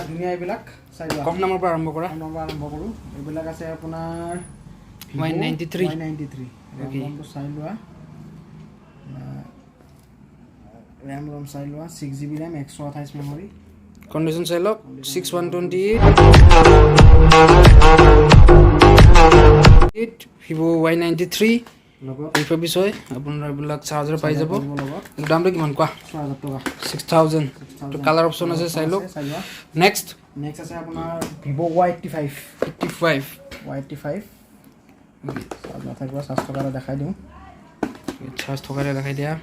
ধুনীয়া এইবিলাক চাই লোৱা কম দামৰ পৰা আৰম্ভ কৰা কৰোঁ এইবিলাক আছে আপোনাৰ Y93 ৰেমটো চাই লোৱা ৰেম চাই লোৱা 6GB ৰেম 128 মেমৰি কণ্ডিশ্যন চাই লওক 6128 ভিভো Y93 লগত ৰিফাৰ্বিছ হয় আপোনাৰ এইবিলাক চাৰ্জাৰ পাই যাব লগত দামটো কিমান কোৱা 6000 টকা 6000 তো কালাৰ অপশ্যন আছে চাই লওক নেক্সট আছে আপোনাৰ ভিভো Y85 নাথাকিব 7 টকা দেখাই দিওঁ 6 টকাৰে দেখাই দিয়া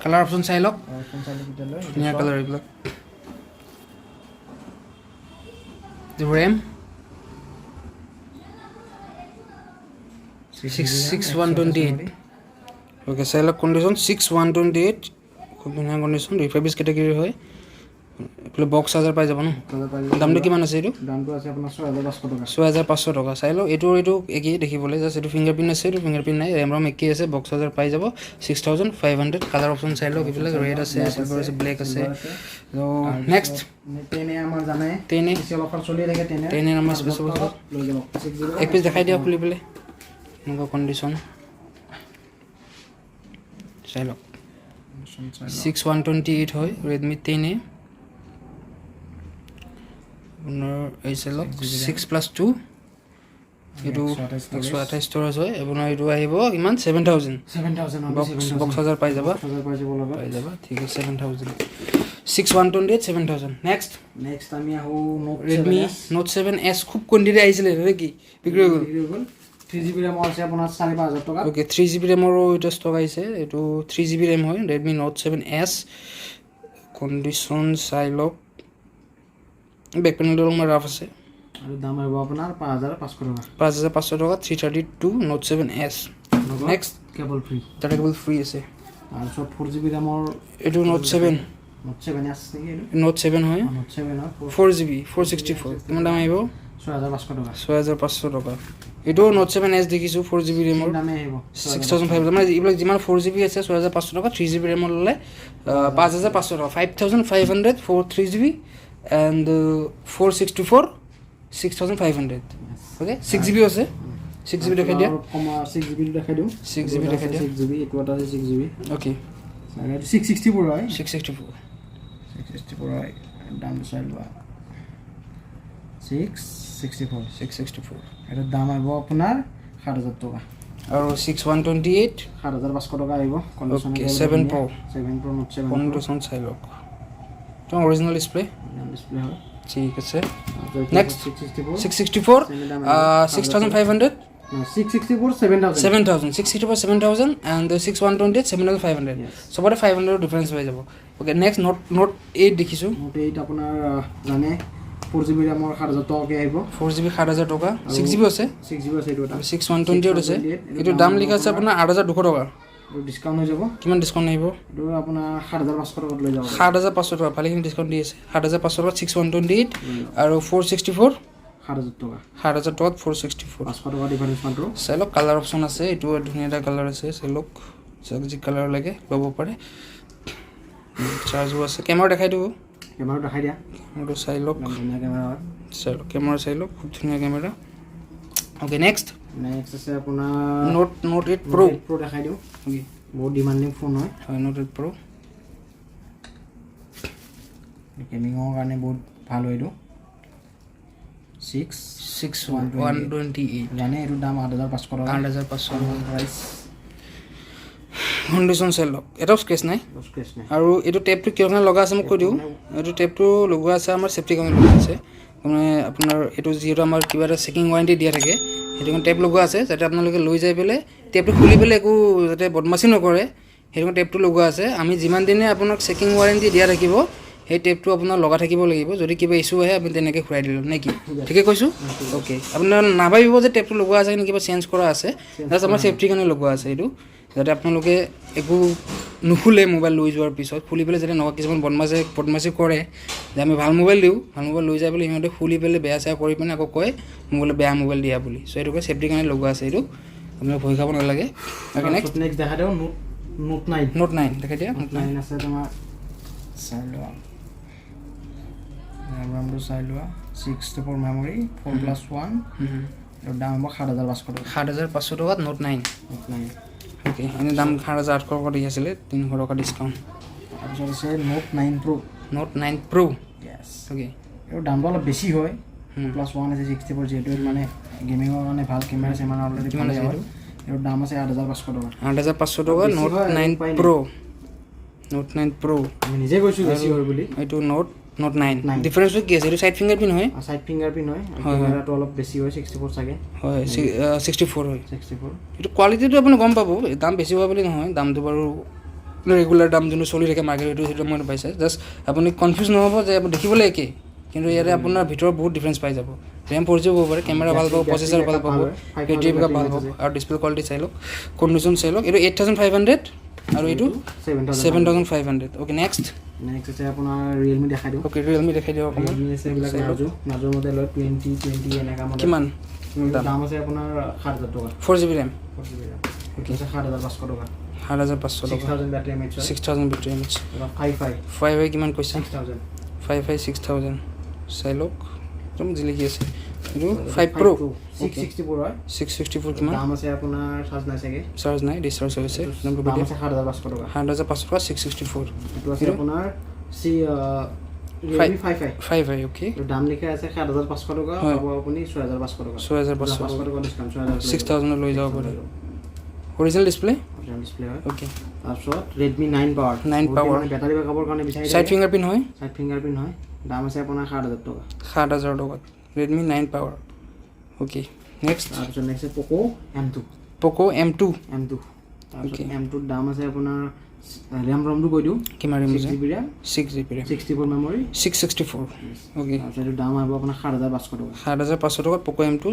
কালাৰ অপশ্যন চাই লওক ধুনীয়া কালাৰ এইবিলাক ৰেম 6128 ওকে চাই লওক কণ্ডিশ্যন 6128 খুব ধুনীয়া কণ্ডিশ্যন ৰিফাৰ্বিছ কেটেগৰী হয় এইফালে বক্স চাৰ্জাৰ পাই যাব ন দামটো কিমান আছে এইটো দামটো আছে আপোনাৰ 6500 টকা চাই লওক এইটো একেই দেখিবলৈ জাষ্ট এইটো ফিংগাৰপ্ৰিণ্ট আছে এইটো ফিংগাৰপ্ৰিণ্ট নাই ৰেম ৰম একেই আছে বক্স চাৰ্জাৰ পাই যাব 6500 কালাৰ অপশ্যন চাই লওক এইবিলাক ৰেড আছে চিলভাৰ আছে ব্লেক আছে নেক্সট 10 আমাৰ জানে 10 স্পেচিয়েল অফাৰ চলি থাকে 10 আমাৰ স্পেচিয়েল অফাৰ লৈ যাব এক পিচ দেখাই দিয়া খুলি পেলাই এনেকুৱা কণ্ডিশ্যন চাই লওক 6128 হয় ৰেডমি 10A আপোনাৰ এই চাই লওক 6+2 এইটো 128 ষ্ট'ৰেজ হয় আপোনাৰ এইটো আহিব ইমান 7000 বক্স চাৰ্জাৰ পাই যাবা ঠিক আছে 7000 6128 7000 নেক্সট আমি আহোঁ ৰেডমি নোট 7S খুব কণ্ডিৰে আহিছিলে কি বিক্ৰী হৈ গ'ল 3GB ৰেম আছে আপোনাৰ 4500 টকা ওকে 3GB ৰেমৰো এটা ষ্টক আহিছে এইটো 3GB ৰেম হয় ৰেডমি নোট 7S কণ্ডিশ্যন চাই লওক বেক পেনেলটো অলপমান ৰাফ আছে আৰু দাম আহিব আপোনাৰ 5500 টকা 332 note 7S next cable free data cable free আছে তাৰপিছত 4GB ৰেমৰ এইটো নোট 7 নোট 7S নেকি নোট 7 হয় নোট 7 4GB 464 কিমান দাম আহিব 6500 টকা এইটো নোট 7S দেখিছোঁ 4GB ৰেমৰ দামে আহিব 6500 মানে এইবিলাক যিমান 4GB আছে 6500 টকা 3GB ৰেমৰ ল'লে 5500 টকা 5500 for 3GB and 464 6500 okay 6GB আছে 6GB দেখাই দিয়া 6GB দেখাই দিওঁ 6GB দেখাই দিয়া 6GB এইটো এটা 6GB ওকে 664 হয় 664 হয় দাম চাই লোৱা 664 এটাৰ দাম আহিব আপোনাৰ 7000 টকা আৰু 6128 7500 টকা আহিব ওকে 7 Pro নোট 7 কণ্ডিশ্যন চাই লওক তো অৰিজিনেল ডিসপ্লে হয় ঠিক আছে নেক্সট 664 6500 7000 and 6128 7500 সবৰে 500 ডিফাৰেন্স হৈ যাব ওকে নেক্সট নোট 8 দেখিছোঁ নোট 8 আপোনাৰ জানে 4GB ৰেমৰ 7000 টকাকে আহিব 4GB 7000 টকা 6GB আছে 6GB আছে এইটো 6128 আছে এইটো দাম লিখা আছে আপোনাৰ 8200 টকা ডিসকাউন্ট হৈ যাব কিমান ডিসকাউন্ট আহিব এইটো আপোনাৰ 7500 টকাত লৈ যাব 7500 টকা ভালেখিনি ডিসকাউন্ট দি আছে 7500 টকা 6128 আৰু 464 7000 টকা 7000 টকাত 464 500 টকা ডিফাৰেন্স মাত্ৰ চাই লওক কালাৰ অপশ্যন আছে এইটো ধুনীয়া এটা কালাৰ আছে চাই লওক যি কালাৰ লাগে ল'ব পাৰে চাৰ্জো আছে কেমেৰা দেখাই দিব কেমেৰা দেখাই দিয়া এইটো চাই লওক ধুনীয়া কেমেৰা হয় চাই লওক কেমেৰা চাই লওক খুব ধুনীয়া কেমেৰা ওকে নেক্সট আছে আপোনাৰ নোট 8 Pro দেখাই দিওঁ বহুত ডিমান্ডিং ফোন হয় নোট 8 Pro গেমিঙৰ কাৰণে বহুত ভাল হয় এইটো 6128 জানে এইটো দাম 8500 টকা 8500 প্ৰাইচ কণ্ডিশ্যন চাই লওক এটাও স্ক্ৰেচ নাই আৰু এইটো টেপটো কিয় কাৰণে লগা আছে মোক কৈ দিওঁ এইটো টেপটো লগোৱা আছে আমাৰ চেফটি কাৰণে লগোৱা আছে মানে আপোনাৰ এইটো যিহেতু আমাৰ কিবা এটা চেকিং ৱাৰেণ্টি দিয়া থাকে সেইটো কাৰণে টেপ লগোৱা আছে যাতে আপোনালোকে লৈ যাই পেলাই টেপটো খুলি পেলাই একো যাতে বদমাচি নকৰে সেইটো কাৰণে টেপটো লগোৱা আছে আমি যিমান দিনে আপোনাক চেকিং ৱাৰেণ্টি দিয়া থাকিব সেই টেপটো আপোনাৰ লগা থাকিব লাগিব যদি কিবা ইছ্যু আহে আপুনি তেনেকৈ ঘূৰাই দিলে নে কি ঠিকে কৈছোঁ অ'কে আপোনাৰ নাভাবিব যে টেপটো লগোৱা আছে কিন্তু কিবা চেঞ্জ কৰা আছে জাষ্ট আমাৰ চেফটিৰ কাৰণে লগোৱা আছে এইটো যাতে আপোনালোকে একো নুখুলে মোবাইল লৈ যোৱাৰ পিছত খুলি পেলাই যাতে নকয় কিছুমান বদমাচি কৰে যে আমি ভাল মোবাইল দিওঁ ভাল মোবাইল লৈ যাই পেলাই সিহঁতে খুলি পেলাই বেয়া চেয়া কৰি পিনে আকৌ কয় মোবাইলত বেয়া মোবাইল দিয়া বুলি চ' এইটোকে চেফটিৰ কাৰণে লগোৱা আছে এইটো আপোনালোকে ভয় খাব নালাগে নেক্সট দেখা দিওঁ নোট 9 দেখাই দিয়া নোট 9 আছে তোমাৰ চাই লোৱা দামটো চাই লোৱা 64 মেমৰি 4+1 এৰ দাম হ'ব 7500 টকা 7500 টকাত নোট 9 ওকে এনে দাম 7800 টকা দি আছিল 300 টকা ডিসকাউন্ট তাৰপিছত আছে নোট 9 প্ৰ নোট 9 প্ৰ ইয়েস ওকে এৰ দামটো অলপ বেছি হয় +1 আছে 64 যেটো মানে গেমিংৰ কাৰণে ভাল কেমেৰা সেমান অলৰেডি কিমান আছে এৰ দাম আছে 8500 টকা 8500 টকা নোট 9 প্ৰ নোট 9 প্ৰ আমি নিজে কৈছো বেছি হয় বুলি এইটো নোট 9 ডিফাৰেন্স কি আছে এইটো সাইড ফিংগাৰপ্ৰিন্ট হয় সাইড ফিংগাৰপ্ৰিন্ট হয় কেমেৰাটো অলপ বেছি হয় 64 চাগে হয় 64 হয় 64 এইটো কোৱালিটিটো আপুনি গম পাব দাম বেছি হোৱা বুলি নহয় দামটো বাৰু ৰেগুলাৰ দাম যোনটো চলি থাকে মাৰ্কেটটো সেইটো মই পাইছে জাস্ট আপুনি কনফিউজ নহব যে আপুনি দেখিবলৈ একে কিন্তু ইয়াৰে আপোনাৰ ভিতৰত বহুত ডিফাৰেন্স পাই যাব ৰেম 4G হ'ব পাৰে কেমেৰা ভাল পাব প্ৰচেছৰ ভাল পাব বেটাৰী বেকআপ ভাল পাব আৰু ডিসপ্লে কোৱালিটি চাই লওক কণ্ডিশ্যন চাই লওক এইটো 8500 আৰু এইটো 7500 ওকে নেক্সট আছে আপোনাৰ Realme দেখাই দিও ওকে Realme দেখাই দিও অকমান Realme আছে এইবিলাক নাজৰ মডেল 20 এনেকা মডেল কিমান দাম আছে আপোনাৰ 7000 টকা 4GB RAM ওকে আছে 7500 টকা 7500 টকা 6000 battery MH 6000 battery MH 5i কিমান কৈছা 6000 চাই লওক একদম জিলিকি আছে এইটো 5 Pro 664 হয় 664 কিমান দাম আছে আপোনাৰ চাৰ্জ নাই চাগে চাৰ্জ নাই ডিসচাৰ্জ হৈছে দাম আছে 7500 টকা 7500 টকা 664 এইটো আছে আপোনাৰ Realme 5i ওকে দাম লিখা আছে 7500 টকা পাব আপুনি 6500 টকা 6500 টকা ডিসকাউন্ট 6000 লৈ যাব পাৰে অৰিজিনাল ডিসপ্লে হয় ওকে তাৰপিছত Redmi 9 পাৱাৰ 9 পাৱাৰ বেটাৰী বেকআপৰ কাৰণে বিচাৰি সাইড ফিংগাৰপ্ৰিন্ট হয় সাইড ফিংগাৰপ্ৰিন্ট হয় দাম আছে আপোনাৰ 7000 টকা 7000 টকা Redmi 9 পাৱাৰ ওকে নেক্সট তাৰপিছত next Poco M2 Poco M2 তাৰপিছত M2 দাম আছে আপোনাৰ RAM-ROM কৈ দিও কিমান RAM 6GB RAM 6GB RAM 64 memory 664 okay তাৰপিছত দাম আহিব আপোনাৰ 7500 টকা 7500 টকা Poco M2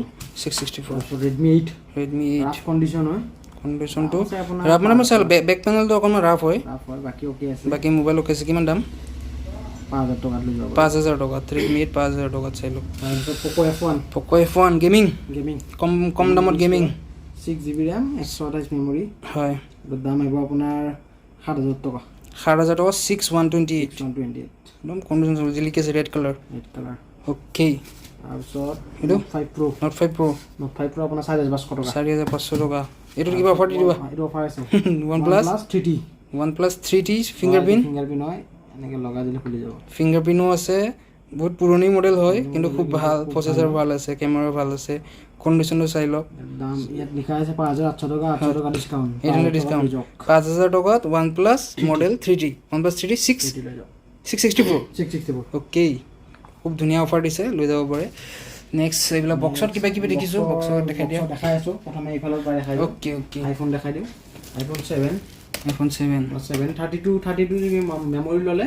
664 তাৰপিছত Redmi 8 ৰাফ কণ্ডিশ্যন হয় কণ্ডিশ্যনটো ৰাফ মানে মই চাল বেক পেনেলটো অকমান ৰাফ হয় বাকি ওকে আছে বাকি মোবাইল ওকে আছে কিমান দাম 5000 টকা লৈ যাব 5000 টকা 3 মিনিট 5000 টকা চাই লওক তাৰপিছত Poco F1 গেমিং কম দামত গেমিং 6GB RAM 128 মেমৰি হয় দাম আহিব আপোনাৰ 7000 টকা 7000 টকা 6128 একদম কণ্ডিশ্যন জিলিকি আছে ৰেড কালাৰ ওকে তাৰপিছত Note 5 Pro Note 5 Pro আপোনাৰ 4500 টকা 4500 টকা এইটো কিবা অফাৰ দি দিবা এইটো অফাৰ আছে OnePlus 3T ফিংগাৰপ্ৰিন্ট হয় এনেকে লগাই দিলে খুলি যাব ফিংগাৰপ্ৰিন্টও আছে বহুত পুৰণি মডেল হয় কিন্তু খুব ভাল প্ৰচেছৰ ভাল আছে কেমেৰা ভাল আছে কণ্ডিশ্যনটো চাই লওক দাম ইয়াত লিখা আছে 5800 টকা 800 টকা ডিসকাউন্ট এইটো ডিসকাউন্ট 5000 টকাত OnePlus model 3T OnePlus 3T 664 okay খুব ধুনীয়া অফাৰ দিছে লৈ যাব পাৰে নেক্সট এইবিলাক বক্সত কিবা কিবি দেখিছো বক্সত দেখাই আছো প্ৰথমে এইফালৰ পৰা দেখাই দিও ওকে আইফোন দেখাই দিও iPhone 7 32 GB মেমৰি ললে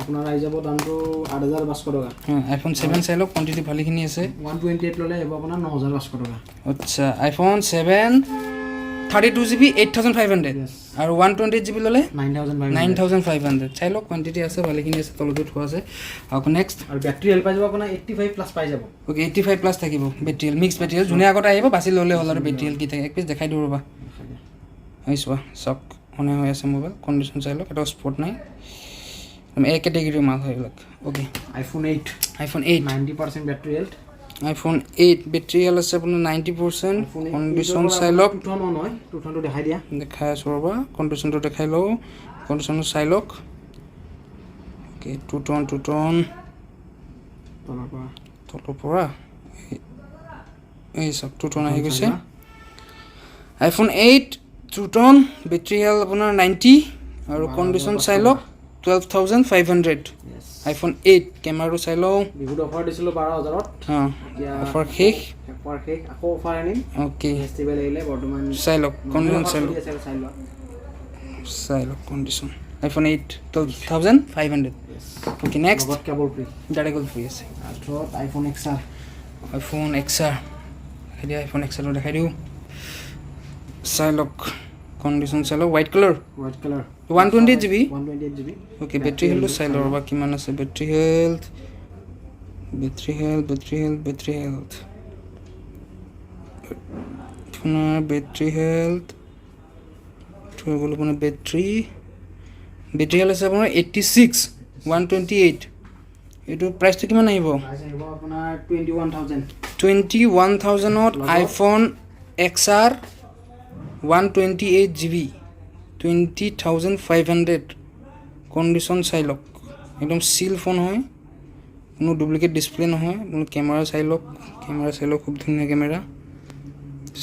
আপোনাৰ আই যাব দামটো 8500 টকা iPhone 7 চাই লওক কোৱান্টিটি ভালেখিনি আছে 128 ললে হ'ব আপোনাৰ 9500 টকা আচ্ছা iPhone 7 32GB 8500 আৰু 128GB ললে 9500 চাই লওক কোৱান্টিটি আছে ভালেখিনি আছে তলতো থোৱা আছে আৰু নেক্সট আৰু বেটাৰী হেল্প পাই যাব আপোনাৰ 85 প্লাছ পাই যাব ওকে 85 প্লাছ থাকিব বেটাৰী মিক্স বেটাৰী যোনে আগত আহিব বাছি ললে হ'ল আৰু বেটাৰী কি থাকে এক পিস দেখাই দিও ৰবা আইছোৱা সক অনে হৈ আছে মোবাইল কণ্ডিশ্যন চাই লওক এটা স্পট নাই এক কেটেগৰী মাল হয় লাগ okay iPhone 8 90% battery health iPhone 8 battery health আছে আপোনাৰ 90% কণ্ডিশ্যন চাই লওক 2টো দেখাই দিয়া দেখাই আছো ৰবা কণ্ডিশ্যনটো দেখাই লও কণ্ডিশ্যনটো চাই লওক ওকে 2 টন তলৰ পৰা এই সব 2 টন আহি গৈছে iPhone 8 2 টন বেটাৰী হেল্থ আপোনাৰ 90 আৰু কণ্ডিশ্যন চাই লওক 12500 iPhone 8 কেমেৰাটো চাই লও বিহুত অফাৰ দিছিল 12000 অফাৰ শেষ আকৌ অফাৰ আনিম ওকে ফেষ্টিভেল আহিলে বৰ্তমান চাই লওক কণ্ডিশ্যন চাই লওক condition iPhone 8 12500 okay next cable free direct free আছে তাৰপিছত iPhone XR এতিয়া iPhone XR দেখাই দিও চাই লওক কণ্ডিশ্যন চাই লওক white colour 128GB okay battery health চাই লওক ৰবা কিমান আছে বেটাৰী হেল্থ আপোনাৰ বেটাৰী হেল্থ থৈ গ'ল আপোনাৰ বেটাৰী হেল্থ আছে আপোনাৰ 86 128 এইটো প্ৰাইচটো কিমান আহিব প্ৰাইচ আহিব আপোনাৰ 21000 21,000ত আইফোন XR 128GB 20,500 কণ্ডিশ্যন চাই লওক একদম চিল ফোন হয় কোনো ডুপ্লিকেট ডিছপ্লে নহয় কোনো কেমেৰা চাই লওক খুব ধুনীয়া কেমেৰা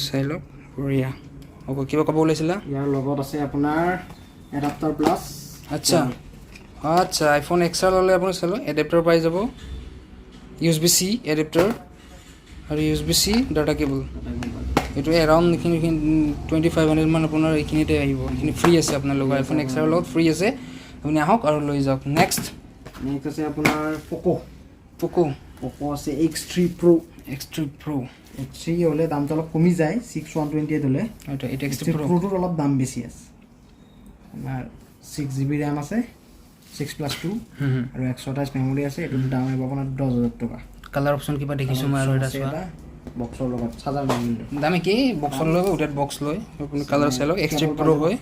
চাই লওক বঢ়িয়া হ'ব কিবা ক'ব ওলাইছিলা ইয়াৰ লগত আছে আপোনাৰ এডাপ্টাৰ প্লাছ আচ্ছা আইফোন XR ল'লে আপুনি চাই লওক এডাপ্টাৰ পাই যাব USB-C এডাপ্টাৰ আৰু USB-C ডাটা কেবল এইটো এৰাউণ্ড এইখিনি 2500 মান আপোনাৰ এইখিনিতে আহিব এইখিনি ফ্ৰী আছে আপোনাৰ লগত আইফোন XR লগত ফ্ৰী আছে আপুনি আহক আৰু লৈ যাওক নেক্সট আছে আপোনাৰ পকো আছে X3 Pro X3 হ'লে দামটো অলপ কমি যায় 6128 হ'লে এইটো X3 Proটোৰ অলপ দাম বেছি আছে আপোনাৰ 6GB RAM আছে 6+2 আৰু 128 মেমৰি আছে এইটোৰ দাম আহিব আপোনাৰ 10000 টকা কালাৰ অপশ্যন কিবা দেখিছোঁ মই আৰু এটা চোৱা বক্সৰ লগত চাৰ্জাৰ নিমিলে দাম কি বক্সৰ লগত উইথ বক্স লয় আপুনি কালাৰ চাই লওক X3 Pro হয়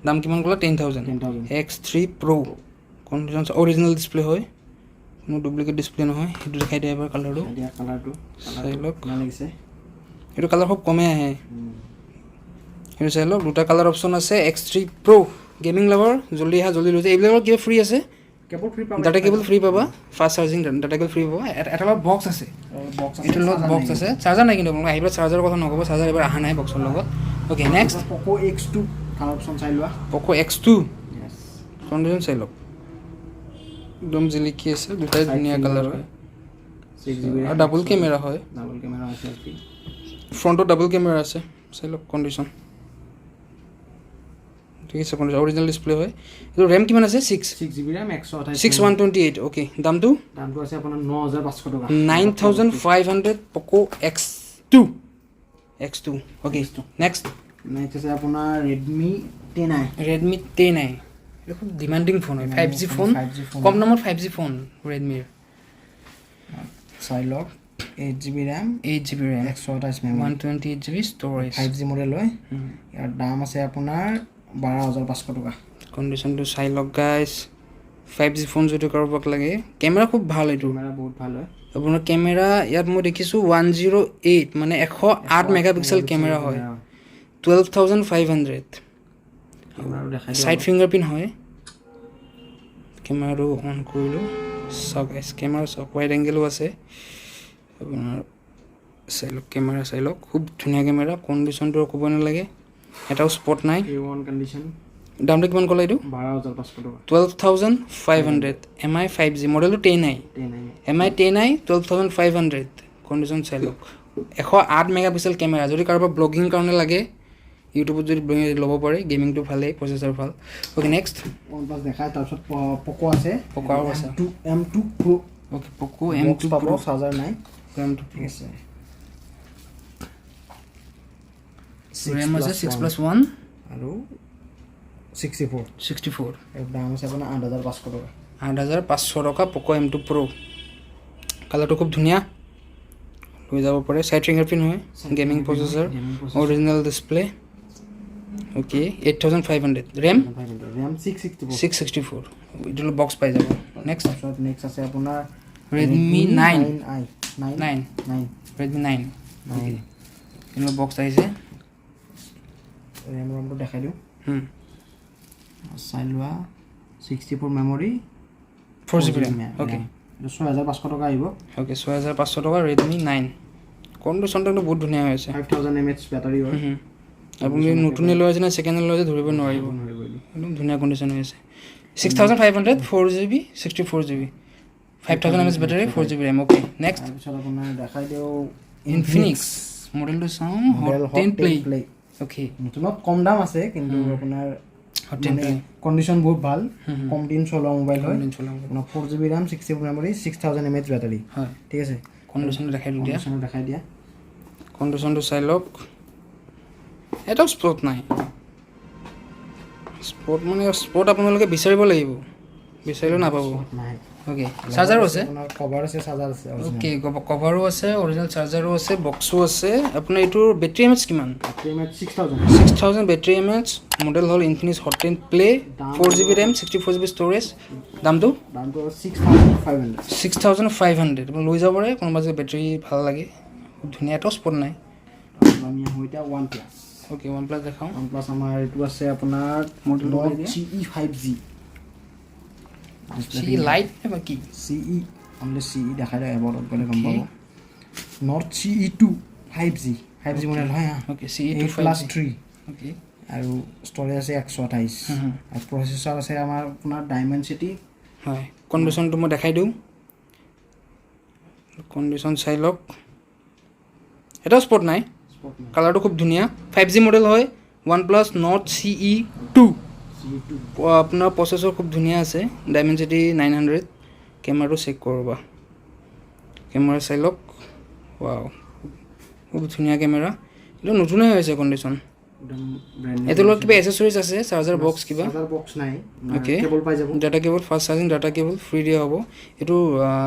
দাম কিমান ক'লে 10000 X3 Pro condition original display হয় কোনো ডুপ্লিকেট ডিছপ্লে নহয় সেইটো দেখাই দিয়ে এবাৰ কালাৰটো চাই লওক লাগিছে এইটো কালাৰ খুব কমে আহে সেইটো চাই লওক দুটা কালাৰ অপশ্যন আছে X3 Pro গেমিং লাভাৰ জল্দি আহা জল্দি লৈ যায় এইবিলাকৰ কিবা ফ্ৰী আছে ডাটা কেবল ফ্ৰী পাবা fast charging data cable free পাবা এটা লগত বক্স আছে এইটোৰ লগত বক্স আছে চাৰ্জাৰ নাই কিন্তু আপোনালোকে আহিব চাৰ্জাৰৰ কথা নক'ব চাৰ্জাৰ এবাৰ অহা নাই বক্সৰ লগত okay next Poco X2 colour option চাই লোৱা পকো X2 কণ্ডিশ্যন চাই লওক একদম জিলিকি আছে দুটাই ধুনীয়া কালাৰ হয় 6GB আৰু ডাবল কেমেৰা হয় আছে ফ্ৰণ্টত ডাবল কেমেৰা আছে চাই লওক কণ্ডিশ্যন ঠিক আছে কণ্ডিশ্যন অৰিজিনেল ডিছপ্লে হয় এইটো ৰেম কিমান আছে 6GB RAM 6128 অ'কে দামটো আছে আপোনাৰ 9500 টকা 9500 পকো X2 অ'কে নেক্সট আছে আপোনাৰ Redmi 10i এইটো খুব ডিমাণ্ডিং ফোন হয় 5G ফোন কম দামত 5G ফোন ৰেডমিৰ চাই লওক 8GB RAM 128 memory 128GB storage 5G model হয় ইয়াৰ দাম আছে আপোনাৰ 12500 টকা কণ্ডিশ্যনটো চাই লওক গাইজ 5G ফোন যদি কাৰোবাক লাগে কেমেৰা খুব ভাল এইটো বহুত ভাল হয় আপোনাৰ কেমেৰা ইয়াত মই দেখিছোঁ 108 মানে 108 মেগাপিক্সেল কেমেৰা হয় 12500 চাইড ফিংগাৰপ্ৰিণ্ট হয় কেমেৰাটো অন কৰিলোঁ চাওক কেমেৰা চাওক ৱাইড এংগেলো আছে আপোনাৰ চাই লওক কেমেৰা চাই লওক খুব ধুনীয়া কেমেৰা কণ্ডিশ্যনটো ক'ব নালাগে এটাও স্পট নাই দামটো কিমান ক'লে এইটো 12500 MI 5G মডেলটো 10i MI 10i 12500 condition চাই লওক 108 মেগাপিক্সেল কেমেৰা যদি কাৰোবাৰ ব্লগিং কাৰণে লাগে ইউটিউবত যদি ল'ব পাৰে গেমিংটো ভালেই প্ৰচেছৰ ভাল অ'কে নেক্সট দেখায় তাৰপিছত পকো আছে M2 Pro okay Poco M2 Pro charger নাই M2 ঠিক আছে ৰেম আছে 6+1 আৰু 64 এৰ দাম আছে আপোনাৰ 8500 টকা 8500 টকা পকো M2 Pro কালাৰটো খুব ধুনীয়া লৈ যাব পাৰে সাইড ফিংগাৰপ্ৰিণ্ট হয় gaming processor original display okay 8500 RAM 664 এইটো বক্স পাই যাব নেক্সট আছে আপোনাৰ Redmi 9 Redmi 9 এইটো বক্স আহিছে ৰেম ৰমটো দেখাই দিওঁ চাই লোৱা 64 মেমৰি 4GB ৰেম ওকে 6500 টকা আহিব ওকে 6500 টকা Redmi 9 কণ্ডিশ্যনটো বহুত ধুনীয়া হৈ আছে 5000 mAh বেটাৰী হয় আপুনি নতুনে লৈ আছে না সেকেন্ড লৈ আছে ধৰিব নোৱাৰিব একদম ধুনীয়া কণ্ডিশ্যন হৈ আছে 6500 4GB 64GB 5000 mAh battery 4GB RAM okay next তাৰপিছত আপোনাৰ দেখাই দিওঁ Infinix মডেলটো চাওঁ Hot 10 Play ওকে নতুনত কম দাম আছে কিন্তু আপোনাৰ Hot 10 Play কণ্ডিশ্যন বহুত ভাল কম দিন চলোৱা মোবাইল হয় আপোনাৰ 4GB RAM 64 memory 6000 mAh battery হয় ঠিক আছে কণ্ডিশ্যনটো দেখাই দিয়া কণ্ডিশ্যনটো চাই লওক এটাও স্পট নাই স্পট আপোনালোকে বিচাৰিব লাগিব বিচাৰিলেও নাপাব ওকে চাৰ্জাৰো আছে আপোনাৰ কভাৰ আছে চাৰ্জাৰ আছে ওকে কভাৰো আছে অৰিজিনেল চাৰ্জাৰো আছে বক্সো আছে আপোনাৰ এইটোৰ বেটাৰী এমএচ কিমান battery mAh 6000 battery mAh model হ'ল Infinix Hot 10 Play 4GB RAM 64GB storage দামটো 6500 আপুনি লৈ যাব পাৰে কোনোবা যদি বেটাৰী ভাল লাগে ধুনীয়া এটা স্পট নাই আমি আহোঁ এতিয়া OnePlus ওকে OnePlus দেখাওঁ OnePlus আমাৰ এইটো আছে আপোনাৰ model CE 5G CE light নে কি CE অনলি CE দেখাই দিয়ে এবাৰত গ'লে গম পাব নট CE 2 5G মডেল হয় ওকে CE 2+3 ওকে আৰু ষ্ট'ৰেজ আছে 128 আৰু প্ৰচেছৰ আছে আমাৰ আপোনাৰ ডাইমেনচিটি হয় কণ্ডিশ্যনটো মই দেখাই দিওঁ কণ্ডিশ্যন চাই লওক এটা স্পট নাই কালাৰটো খুব ধুনীয়া 5G মডেল হয় OnePlus Nord CE 2 আপোনাৰ প্ৰচেছৰ খুব ধুনীয়া আছে ডাইমেনচিটি 900 কেমেৰাটো চেক কৰবা কেমেৰা চাই লওক ওৱাও খুব ধুনীয়া কেমেৰা এইটো নতুনে হৈ আছে কণ্ডিশ্যন এটো লগত কিবা এসেসৰিজ আছে চাৰ্জাৰ বক্স কিবা চাৰ্জাৰ বক্স নাই ওকে কেবল পাই যাব data cable fast charging data cable free দিয়া হ'ব এটো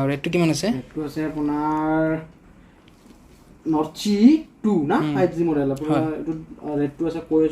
ৰেটটো কিমান আছে ৰেটটো আছে আপোনাৰ Nord CE 2 না 5G মডেল আপোনাৰ এটো ৰেটটো আছে কৈ আছো